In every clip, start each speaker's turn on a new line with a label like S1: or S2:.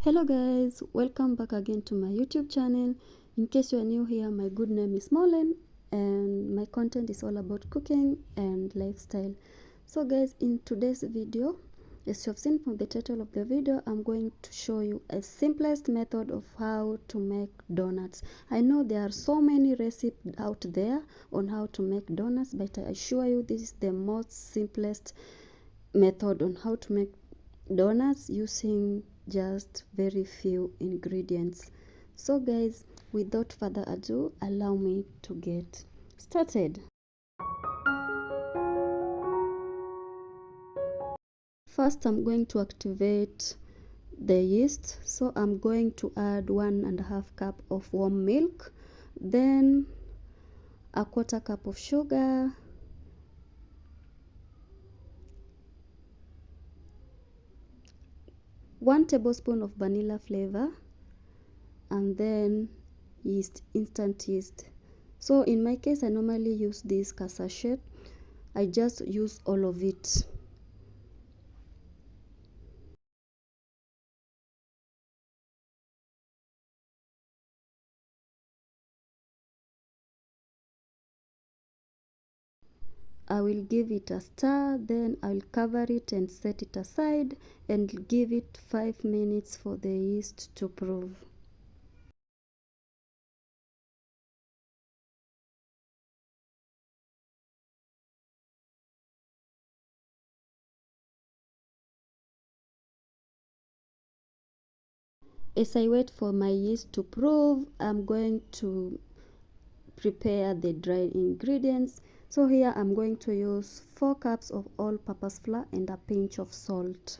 S1: Hello guys, welcome back again to my YouTube channel. In case you are new here, my good name is Mollen and my content is all about cooking and lifestyle. So guys, in today's video, as you have seen from the title of the video, I'm going to show you a simplest method of how to make donuts. I know there are so many recipes out there on how to make donuts, but I assure you this is the most simplest method on how to make donuts using just very few ingredients. So guys, without further ado, allow me to get started. First, I'm going to activate the yeast. So I'm going to add 1.5 cup of warm milk, then a 1/4 cup of sugar, 1 tablespoon of vanilla flavor, and then yeast, instant yeast. So in my case, I normally use this sachet. I just use all of it. I will give it a stir, then I'll cover it and set it aside and give it 5 minutes for the yeast to prove. As I wait for my yeast to prove, I'm going to prepare the dry ingredients. So here I'm going to use 4 cups of all-purpose flour and a pinch of salt.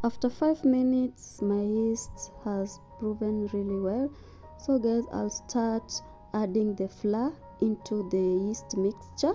S1: After 5 minutes, my yeast has proven really well. So guys, I'll start adding the flour into the yeast mixture.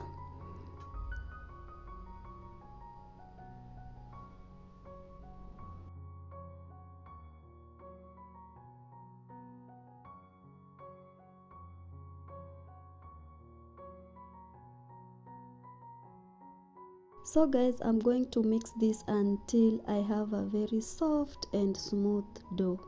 S1: So guys, I'm going to mix this until I have a very soft and smooth dough.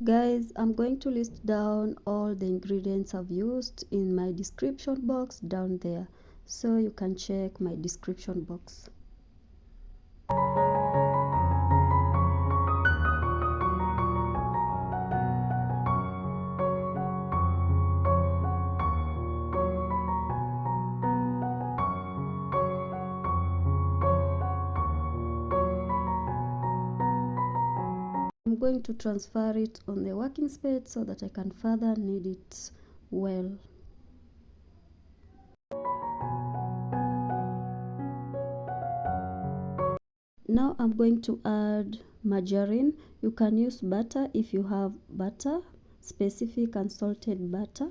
S1: Guys, I'm going to list down all the ingredients I've used in my description box down there, so you can check my description box. I'm going to transfer it on the working spade so that I can further knead it well. Now I'm going to add margarine. You can use butter if you have butter, specific unsalted butter.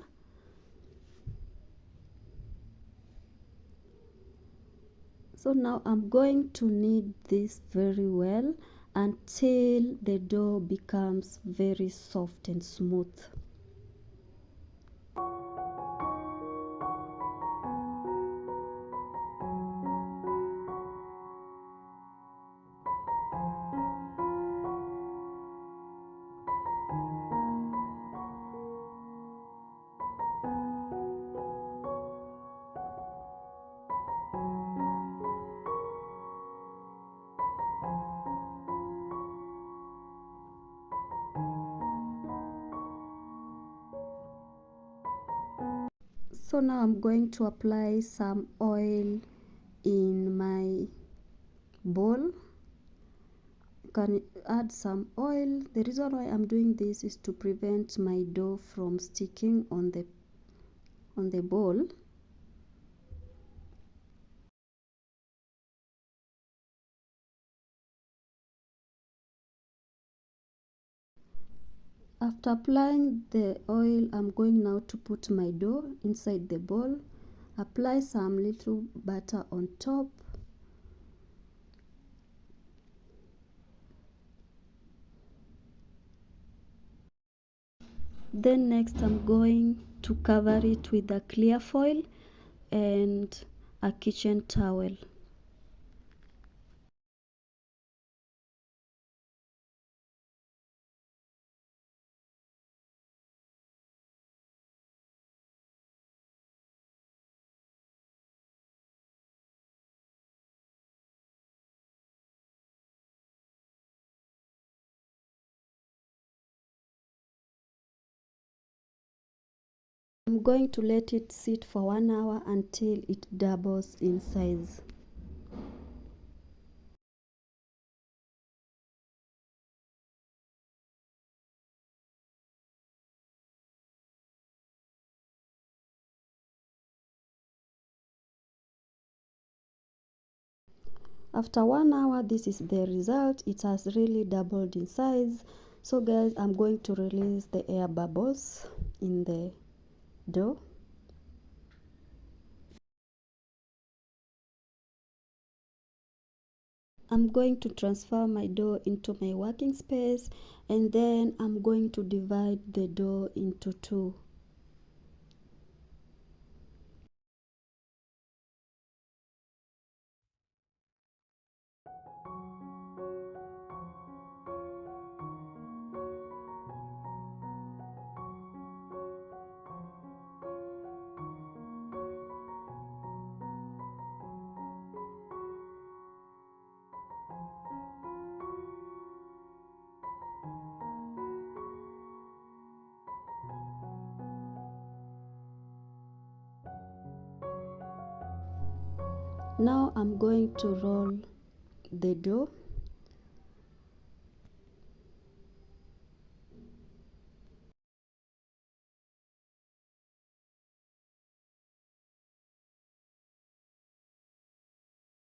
S1: So now I'm going to knead this very well until the dough becomes very soft and smooth. So now I'm going to apply some oil in my bowl. You can add some oil. The reason why I'm doing this is to prevent my dough from sticking on the bowl. After applying the oil, I'm going now to put my dough inside the bowl. Apply some little butter on top. Then next I'm going to cover it with a clear foil and a kitchen towel. I'm going to let it sit for 1 hour until it doubles in size. After 1 hour, this is the result. It has really doubled in size. So guys, I'm going to release the air bubbles in the dough. I'm going to transfer my dough into my working space, and then I'm going to divide the dough into two. Now I'm going to roll the dough.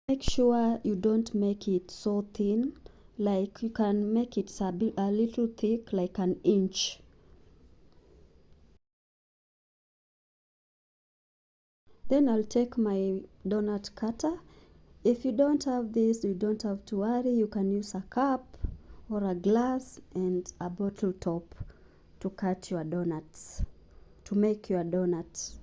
S1: Make sure you don't make it so thin, like you can make it a little thick, like an inch. Then I'll take my donut cutter. If you don't have this, you don't have to worry. You can use a cup or a glass and a bottle top to cut your donuts, to make your donuts.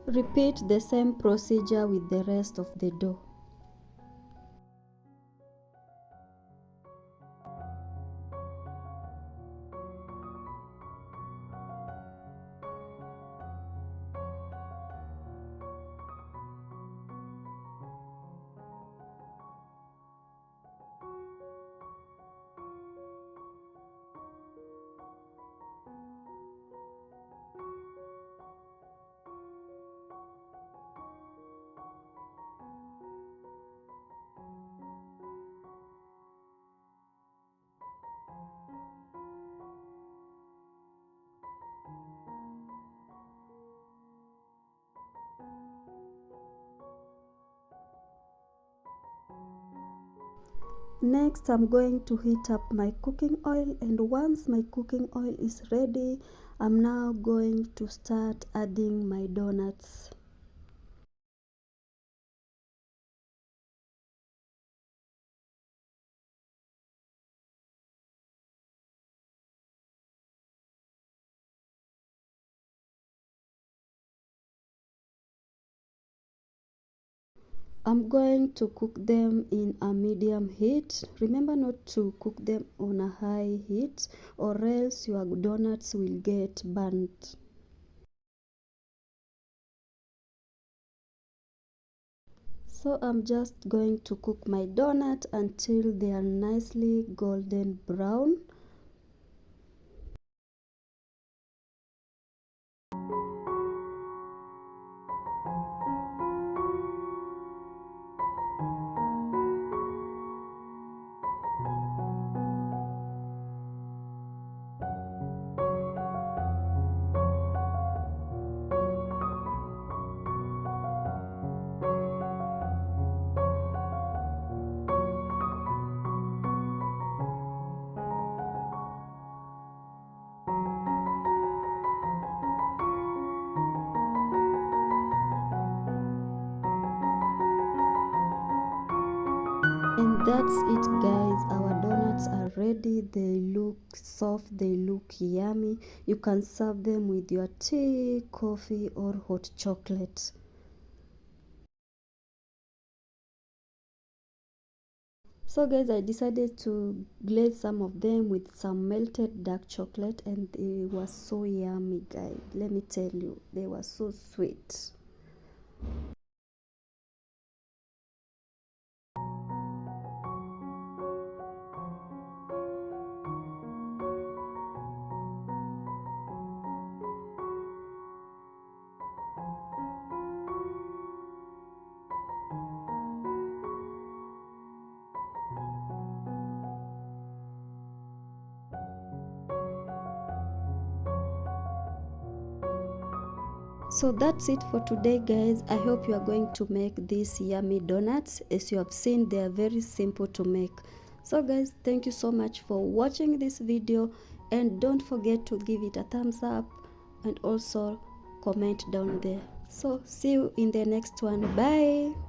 S1: Repeat the same procedure with the rest of the dough. Next, I'm going to heat up my cooking oil, and once my cooking oil is ready, I'm now going to start adding my donuts. I'm going to cook them in a medium heat. Remember not to cook them on a high heat, or else your donuts will get burnt. So I'm just going to cook my donut until they are nicely golden brown. And that's it, guys. Our donuts are ready. They look soft, they look yummy. You can serve them with your tea, coffee, or hot chocolate. So guys, I decided to glaze some of them with some melted dark chocolate, and they were so yummy, guys. Let me tell you, they were so sweet. So that's it for today, guys. I hope you are going to make these yummy donuts. As you have seen, they are very simple to make. So guys, thank you so much for watching this video, and don't forget to give it a thumbs up and also comment down there. So see you in the next one. Bye.